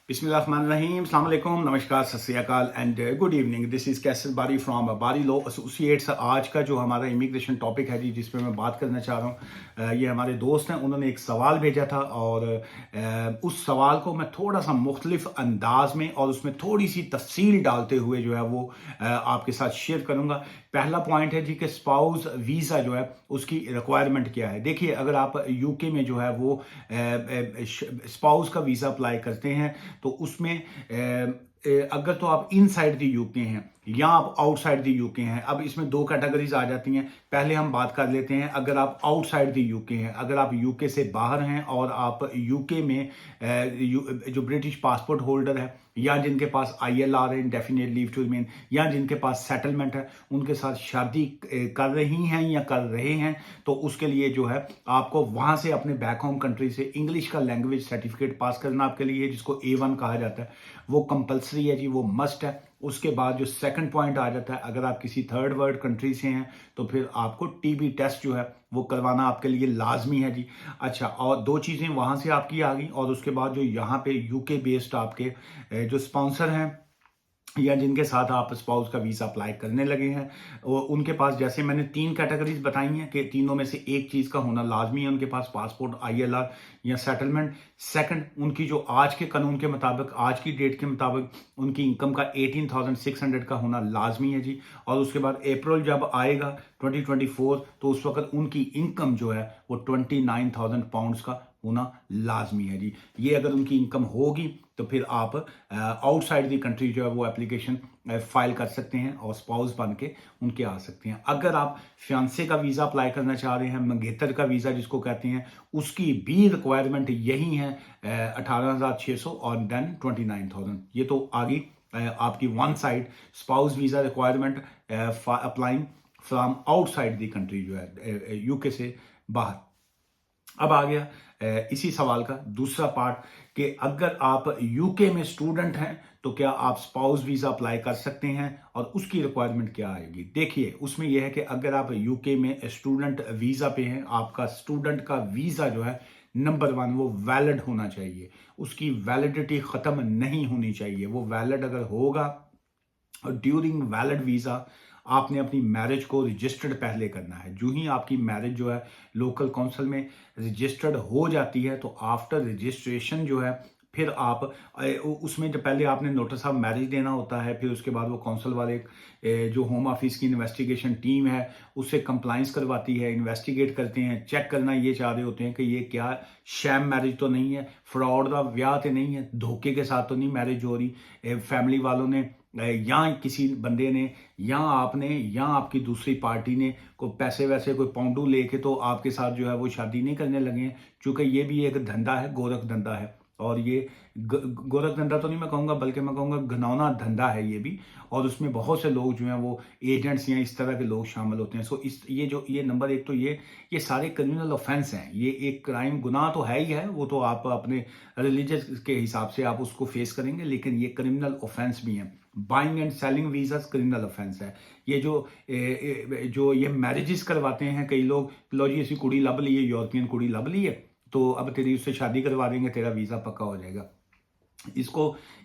बिस्मिल्लाहिर्रहमानिर्रहीम, अस्सलाम वालेकुम, नमस्कार, सत श्री अकाल and good evening. This is Kaiser Bari from बारी लॉ एसोसिएट्स। आज का जो हमारा इमिग्रेशन टॉपिक है जी, जिस पे मैं बात करना चाह रहा हूँ, ये हमारे दोस्त हैं, उन्होंने एक सवाल भेजा था और उस सवाल को मैं थोड़ा सा मुख्तलिफ अंदाज में और उसमें थोड़ी सी तफसील डालते हुए जो है वो आपके साथ शेयर करूँगा। पहला पॉइंट है जी कि स्पाउस वीज़ा जो है उसकी रिक्वायरमेंट क्या है। देखिए, अगर आप यूके में जो है वो स्पाउस का वीज़ा अप्लाई करते हैं तो उसमें अगर तो आप इनसाइड द यूके हैं या आप आउटसाइड द यूके हैं। अब इसमें दो कैटेगरीज आ जाती हैं। पहले हम बात कर लेते हैं, अगर आप आउटसाइड द यूके हैं, अगर आप यूके से बाहर हैं और आप यूके में जो ब्रिटिश पासपोर्ट होल्डर है या जिनके पास ILR है, इंडेफिनिट लीव टू रिमेन, या जिनके पास सेटलमेंट है, उनके साथ शादी कर रही हैं या कर रहे हैं, तो उसके लिए जो है आपको वहां से अपने बैक होम कंट्री से इंग्लिश का लैंग्वेज सर्टिफिकेट पास करना आपके लिए, जिसको A1 कहा जाता है, वो कंपलसरी है जी, वो मस्ट है। उसके बाद जो सेकंड पॉइंट आ जाता है, अगर आप किसी थर्ड वर्ल्ड कंट्री से हैं तो फिर आपको TB टेस्ट जो है वो करवाना आपके लिए लाजमी है जी। अच्छा, और दो चीज़ें वहाँ से आपकी आ गई, और उसके बाद जो यहाँ पे यूके बेस्ड आपके जो स्पॉन्सर हैं या जिनके साथ आप स्पाउस का वीज़ा अप्लाई करने लगे हैं, और उनके पास, जैसे मैंने तीन कैटेगरीज बताई हैं कि तीनों में से एक चीज़ का होना लाजमी है, उनके पास पासपोर्ट, ILR या सेटलमेंट। सेकंड, उनकी जो आज के कानून के मुताबिक, आज की डेट के मुताबिक उनकी इनकम का 18,600 का होना लाजमी है जी। और उसके बाद अप्रैल जब आएगा 2024, तो उस वक्त उनकी इनकम जो है वो 29,000 पाउंड्स का होना लाजमी है जी। ये अगर उनकी इनकम होगी तो फिर आप आउटसाइड दी कंट्री जो है वो एप्लीकेशन फाइल कर सकते हैं और स्पाउस बन के उनके आ सकते हैं। अगर आप फियांसे का वीज़ा अप्लाई करना चाह रहे हैं, मंगेतर का वीज़ा जिसको कहते हैं, उसकी भी रिक्वायरमेंट यही है 18,600 और देन 29,000। ये तो आ गई आपकी one side spouse visa requirement applying from outside the country, जो है यूके से बाहर। अब आ गया इसी सवाल का दूसरा पार्ट कि अगर आप यूके में स्टूडेंट हैं तो क्या आप स्पाउस वीज़ा अप्लाई कर सकते हैं और उसकी रिक्वायरमेंट क्या आएगी। देखिए, उसमें यह है कि अगर आप यूके में स्टूडेंट वीज़ा पे हैं, आपका स्टूडेंट का वीज़ा जो है, नंबर वन, वो वैलिड होना चाहिए, उसकी वैलिडिटी ख़त्म नहीं होनी चाहिए। वो वैलिड अगर होगा, और ड्यूरिंग वैलिड वीज़ा आपने अपनी मैरिज को रजिस्टर्ड पहले करना है। जो ही आपकी मैरिज जो है लोकल काउंसिल में रजिस्टर्ड हो जाती है, तो आफ्टर रजिस्ट्रेशन जो है फिर आप उसमें जो पहले आपने नोटिस ऑफ मैरिज देना होता है, फिर उसके बाद वो काउंसिल वाले जो होम ऑफिस की इन्वेस्टिगेशन टीम है उससे कंप्लाइंस करवाती है, इन्वेस्टिगेट करते हैं, चेक करना ये चाह रहे होते हैं कि ये क्या शैम मैरिज तो नहीं है, फ्रॉड का ब्याह तो नहीं है, धोखे के साथ तो नहीं मैरिज हो रही, फैमिली वालों ने या किसी बंदे ने या आपने या आपकी दूसरी पार्टी ने कोई पैसे वैसे कोई पाउंडू लेके तो आपके साथ जो है वो शादी नहीं करने लगे हैं। चूंकि ये भी एक धंधा है, गोरख धंधा है, और ये गोरख धंधा तो नहीं मैं कहूँगा, बल्कि मैं कहूँगा घिनौना धंधा है ये भी, और उसमें बहुत से लोग जो हैं वो एजेंट्स या इस तरह के लोग शामिल होते हैं। सो इस ये नंबर एक तो ये सारे क्रिमिनल ऑफेंस हैं। ये एक क्राइम, गुनाह तो है ही है, वो तो आप अपने रिलीजियस के हिसाब से आप उसको फेस करेंगे, लेकिन ये क्रिमिनल ऑफेंस भी हैं। Buying and selling visa criminal offence है। ये जो ये मैरिजेस करवाते हैं कई लोग, लो जी ऐसी कुड़ी लभ ली है, यूरोपियन कुड़ी लभ ली है, तो अब तेरी उससे शादी करवा देंगे, तेरा वीज़ा पक्का हो जाएगा।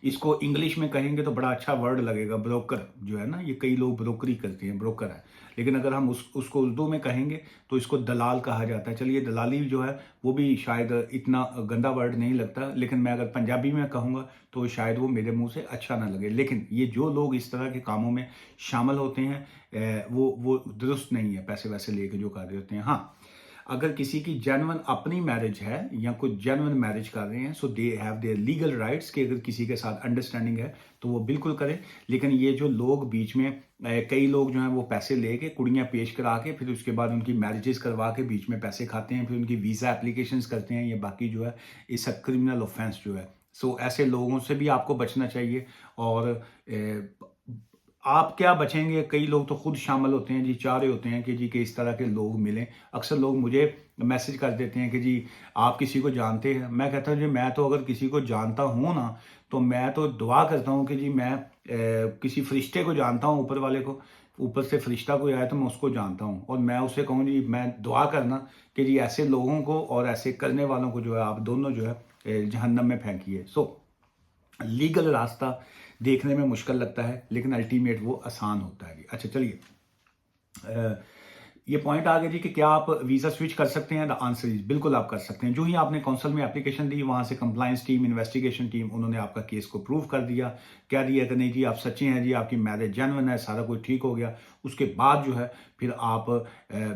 इसको इंग्लिश में कहेंगे तो बड़ा अच्छा वर्ड लगेगा, ब्रोकर जो है ना, ये कई लोग ब्रोकरी करते हैं, ब्रोकर है। लेकिन अगर हम उसको उर्दू में कहेंगे तो इसको दलाल कहा जाता है। चलिए, दलाली जो है वो भी शायद इतना गंदा वर्ड नहीं लगता, लेकिन मैं अगर पंजाबी में कहूँगा तो शायद वो मेरे मुंह से अच्छा ना लगे। लेकिन ये जो लोग इस तरह के कामों में शामिल होते हैं वो दुरुस्त नहीं है, पैसे वैसे लेके जो कर रहे होते हैं। हाँ, अगर किसी की जेन्युइन अपनी मैरिज है या कोई जेन्युइन मैरिज कर रहे हैं, so they have their legal rights कि अगर किसी के साथ अंडरस्टैंडिंग है तो वो बिल्कुल करें। लेकिन ये जो लोग बीच में कई लोग जो हैं वो पैसे लेके कुड़ियाँ पेश करा के फिर उसके बाद उनकी मैरिजेस करवा के बीच में पैसे खाते हैं, फिर उनकी वीज़ा एप्लीकेशंस करते हैं, ये बाकी जो है इस क्रिमिनल ऑफेंस जो है। सो ऐसे लोगों से भी आपको बचना चाहिए। और आप क्या बचेंगे, कई लोग तो खुद शामिल होते हैं जी, चाह रहे होते हैं कि जी कि इस तरह के लोग मिलें। अक्सर लोग मुझे मैसेज कर देते हैं कि जी आप किसी को जानते हैं। मैं कहता हूँ जी मैं तो अगर किसी को जानता हूँ ना, तो मैं तो दुआ करता हूँ कि जी मैं किसी फरिश्ते को जानता हूँ, ऊपर वाले को, ऊपर से फरिश्ता कोई आया तो मैं उसको जानता हूँ, और मैं उससे कहूँ जी मैं दुआ करना कि जी ऐसे लोगों को और ऐसे करने वालों को जो है आप दोनों जो है जहन्नम में फेंकिए। सो लीगल रास्ता देखने में मुश्किल लगता है, लेकिन अल्टीमेट वो आसान होता है जी। अच्छा चलिए, ये पॉइंट आ गया जी कि क्या आप वीज़ा स्विच कर सकते हैं। द आंसर इज बिल्कुल आप कर सकते हैं। जो ही आपने कौंसल में एप्लीकेशन दी, वहाँ से कंप्लायंस टीम, इन्वेस्टिगेशन टीम, उन्होंने आपका केस को प्रूव कर दिया, कह दिया कि नहीं जी आप सच्चे हैं जी, आपकी मैरिज जेन्युइन है, सारा कुछ ठीक हो गया। उसके बाद जो है फिर आप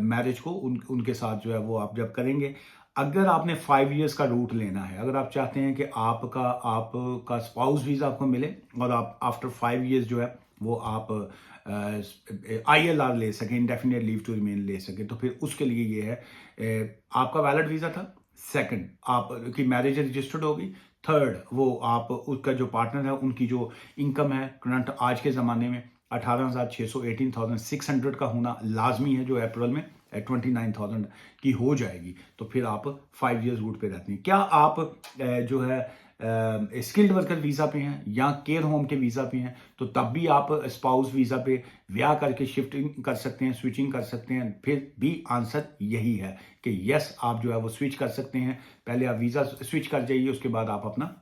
मैरिज को उनके साथ जो है वो आप जब करेंगे, अगर आपने 5 इयर्स का रूट लेना है, अगर आप चाहते हैं कि आपका स्पाउस वीज़ा आपको मिले और आप आफ्टर 5 इयर्स जो है वो आप ILR ले सकें, इंडेफिनिट लीव टू रिमेन ले सकें, तो फिर उसके लिए ये है, आपका वैलिड वीज़ा था। सेकंड, आपकी मैरिज रजिस्टर्ड होगी। थर्ड, वो आप उसका जो पार्टनर है उनकी जो इनकम है करंट आज के ज़माने में 18,600 18,600 का होना लाजमी है, जो अप्रैल में 29,000 की हो जाएगी। तो फिर आप 5 इयर्स रूट पे रहती हैं। क्या आप जो है स्किल्ड वर्कर वीज़ा पे हैं या केयर होम के वीज़ा पे हैं, तो तब भी आप स्पाउस वीज़ा पे ब्याह करके शिफ्टिंग कर सकते हैं, स्विचिंग कर सकते हैं। फिर भी आंसर यही है कि यस, आप जो है वो स्विच कर सकते हैं। पहले आप वीज़ा स्विच कर जाइए, उसके बाद आप अपना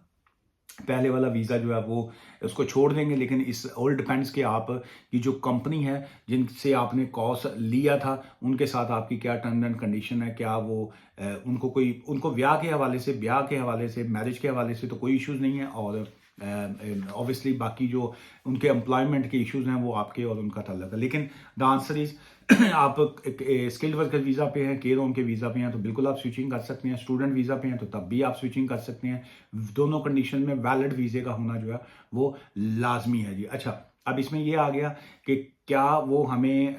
पहले वाला वीज़ा जो है वो उसको छोड़ देंगे। लेकिन इस ऑल डिपेंड्स कि आप की जो कंपनी है जिनसे आपने कॉस लिया था, उनके साथ आपकी क्या टर्म एंड कंडीशन है। क्या वो उनको ब्याह के हवाले से, मैरिज के हवाले से तो कोई इश्यूज नहीं है, और ऑब्वियसली बाकी जो उनके एम्प्लॉयमेंट के इश्यूज हैं वो आपके और उनका ताल्लुक है। लेकिन द आंसर इज आप स्किल्ड वर्कर वीज़ा पे हैं, केयर होम के वीज़ा पे हैं, तो बिल्कुल आप स्विचिंग कर सकते हैं। स्टूडेंट वीज़ा पे हैं तो तब भी आप स्विचिंग कर सकते हैं। दोनों कंडीशन में वैलिड वीज़े का होना जो है वो लाजमी है जी। अच्छा, अब इसमें ये आ गया कि क्या वो हमें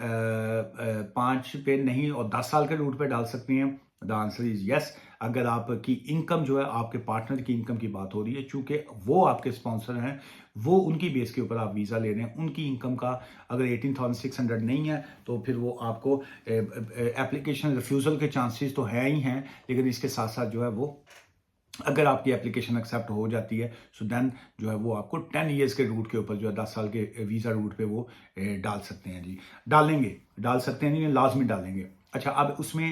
5 पे नहीं और 10 साल के रूट पे डाल सकते हैं। The answer is yes. अगर आपकी इनकम जो है, आपके पार्टनर की इनकम की बात हो रही है, चूंकि वो आपके स्पॉन्सर हैं, वो उनकी बेस के ऊपर आप वीज़ा ले रहे हैं, उनकी इनकम का अगर 18,600 नहीं है तो फिर वो आपको एप्लीकेशन रिफ्यूज़ल के चांसेस तो है ही हैं। लेकिन इसके साथ साथ जो है वो, अगर आपकी एप्लीकेशन एक्सेप्ट हो जाती है, सो देन जो है वो आपको 10 इयर्स के रूट के ऊपर जो है 10 साल के वीज़ा रूट पे वो डाल सकते हैं जी। डाल सकते हैं जी, लाजमी डालेंगे। अच्छा, अब उसमें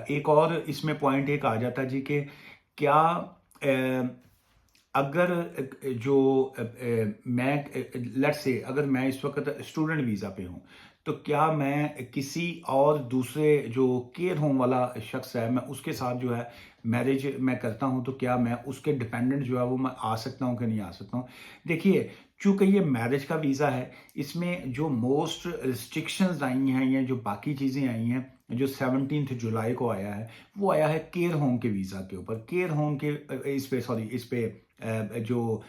एक और इसमें पॉइंट एक आ जाता है जी कि क्या अगर जो मैं लेट्स से अगर मैं इस वक्त स्टूडेंट वीज़ा पे हूँ, तो क्या मैं किसी और दूसरे जो केयर होम वाला शख्स है, मैं उसके साथ जो है मैरिज मैं करता हूँ, तो क्या मैं उसके डिपेंडेंट जो है वो मैं आ सकता हूँ कि नहीं आ सकता हूँ। देखिए, चूंकि ये मैरिज का वीज़ा है, इसमें जो मोस्ट रिस्ट्रिक्शंस आई हैं या जो बाकी चीज़ें आई हैं, जो 17 जुलाई को आया है, वो आया है केयर होम के वीज़ा के ऊपर। केयर होम के इस पे जो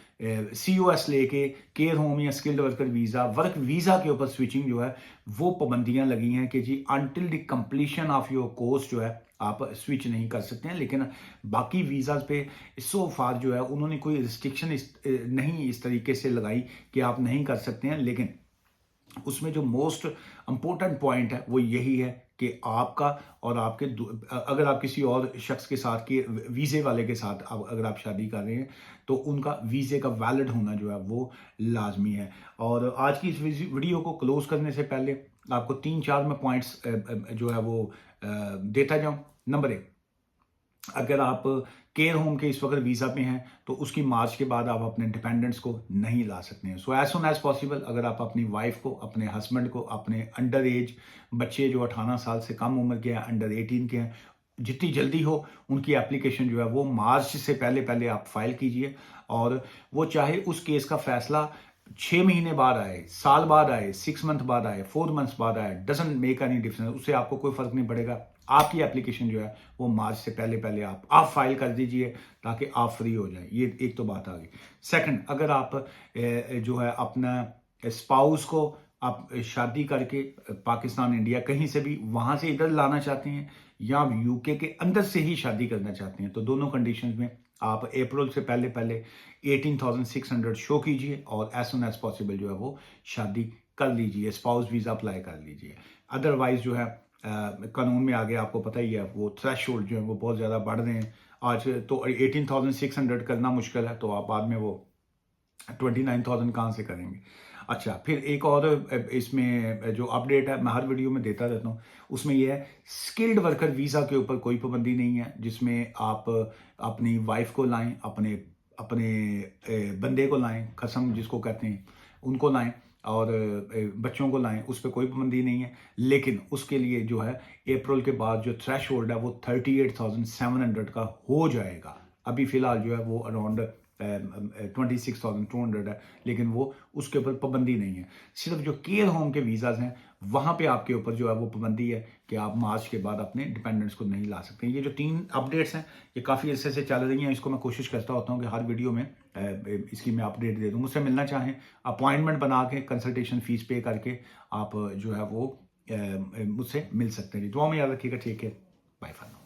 COS लेके केयर होम या skilled worker visa, work visa के ऊपर स्विचिंग जो है वो पाबंदियां लगी हैं कि जी until the completion of your course जो है आप स्विच नहीं कर सकते हैं। लेकिन बाकी वीज़ाज पे सो फार जो है उन्होंने कोई रिस्ट्रिक्शन नहीं इस तरीके से लगाई कि आप नहीं कर सकते हैं। लेकिन उसमें जो मोस्ट इंपॉर्टेंट पॉइंट है वो यही है कि आपका और आपके अगर आप किसी और शख्स के साथ के वीज़े वाले के साथ अगर आप शादी कर रहे हैं, तो उनका वीज़े का वैलिड होना जो है वो लाजमी है। और आज की इस वीडियो को क्लोज करने से पहले आपको 3-4 में पॉइंट्स जो है वो देता जाऊं। नंबर 1, अगर आप केयर होम के इस वक्त वीज़ा पे हैं, तो उसकी मार्च के बाद आप अपने डिपेंडेंट्स को नहीं ला सकते हैं। So as soon as possible अगर आप अपनी वाइफ को, अपने हस्बैंड को, अपने अंडर एज बच्चे जो 18 साल से कम उम्र के हैं, अंडर 18 के हैं, जितनी जल्दी हो उनकी एप्लीकेशन जो है वो मार्च से पहले पहले आप फाइल कीजिए। और वो चाहे उस केस का फैसला 6 महीने बाद आए, साल बाद आए, 6 मंथ बाद आए, 4 मंथ्स बाद आए, डजंट मेक एनी डिफरेंस, उससे आपको कोई फर्क नहीं पड़ेगा। आपकी एप्लीकेशन जो है वो मार्च से पहले पहले आप फाइल कर दीजिए ताकि आप फ्री हो जाए। ये एक तो बात आ गई। सेकंड, अगर आप जो है अपना स्पाउस को आप शादी करके पाकिस्तान, इंडिया कहीं से भी वहां से इधर लाना चाहते हैं, या आप यूके के अंदर से ही शादी करना चाहते हैं, तो दोनों कंडीशन में आप अप्रैल से पहले पहले 18,600 शो कीजिए और एज सुन एज पॉसिबल जो है वो शादी कर लीजिए, स्पाउस वीज़ा अप्लाई कर लीजिए। अदरवाइज जो है कानून में आगे आपको पता ही है, वो थ्रेशोल्ड जो है वो बहुत ज़्यादा बढ़ रहे हैं। आज तो 18,600 करना मुश्किल है, तो आप बाद में वो 29,000 कहाँ से करेंगे। अच्छा, फिर एक और इसमें जो अपडेट है मैं हर वीडियो में देता रहता हूँ, उसमें यह है स्किल्ड वर्कर वीज़ा के ऊपर कोई पाबंदी नहीं है जिसमें आप अपनी वाइफ को लाएं, अपने अपने बंदे को लाएं, खसम जिसको कहते हैं उनको लाएं, और बच्चों को लाएं, उस पर कोई पाबंदी नहीं है। लेकिन उसके लिए जो है अप्रैल के बाद जो थ्रेश होल्ड है वो 38,700 का हो जाएगा। अभी फ़िलहाल जो है वो अराउंड 26,200 है, लेकिन वो उसके ऊपर पाबंदी नहीं है। सिर्फ जो केयर होम के वीज़ाज़ हैं वहाँ पे आपके ऊपर जो है वो पाबंदी है कि आप मार्च के बाद अपने डिपेंडेंट्स को नहीं ला सकते। ये जो 3 अपडेट्स हैं ये काफ़ी अरसे से चल रही हैं। इसको मैं कोशिश करता होता हूँ कि हर वीडियो में इसकी मैं अपडेट दे दूँ। मुझसे मिलना चाहें, अपॉइंटमेंट बना के कंसल्टेशन फ़ीस पे करके आप जो है वो मुझसे मिल सकते हैं। दुआ में याद रखिएगा। ठीक है, बाय फॉर नाउ।